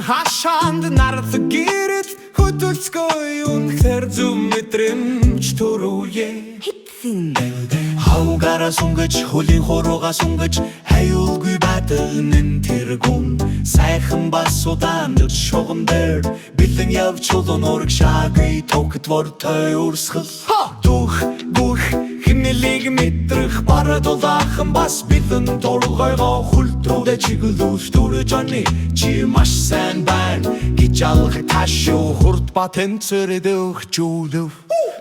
Хашаанд нарт гэрэл хөдөлцгөө үнэхээр зүв мэдрэмж төрөөе хавгараа сунгаж хөлийн хоруугаа сунгаж хаюулгүй байдал нэн тэргүүн сайхан бас удаан шугам дээр бэлэн явж чулуун ураг шаагүй тогтвор той урсгал дух хинэлийг мэдрэх барад улаахан бас бэлэн дургойгоо хүлтрүүдэ чиглүүлж дүрэж оны чи маш сайн байна гэж алах ташуу хурд ба тэнцвэрэд өгчүүлв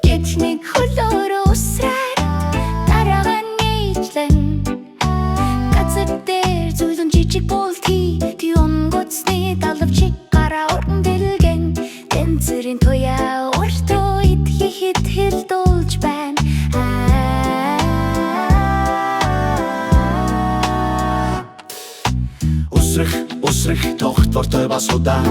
Гэчнийг хөлөөрөө усраар дараагаа нийтлэн газар дээр зүйлэн жижиг болти тионгоцны далавчиг гараа уран дэлгэн тэнцвэрийн туяа уртоо ит хэл дуулж байна Усрах тогтвортой бас удаан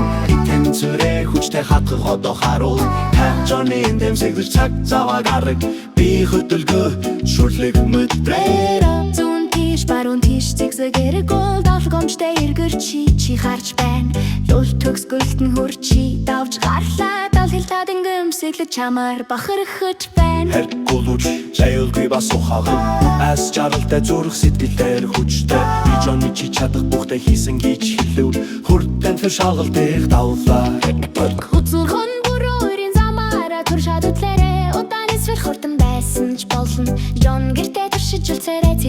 тэнцвэрээ хүчтэй хатгах одоо харуул хэмжээний дэмсэгдэж цаг заваа гараг би хөдөлгөө шүрлэг мэдрээр зүүн тийш баруун тийш зигзагэр гол долгомжтой эргэр чи харж байна юл төгсгөлтөн хөр чи давж гарлаа дал хилтад ингэмсэглэж чамаар бахархаж байна хэргүүлж заюулгүй бас ухаагүй ас жаргалтай зүрх сэтгэлээр хүчтэй би жоны чи чадах бүхтэй хийсэн гэж хэлвэл хурдан тэр шалгалт их давлаа Үзүүрхэн бүрөөрийн замаараа түр шадутлаарэ удаан эсвэл хурдан байсан ч болно Жон гэртээ туршиж үлцээрээ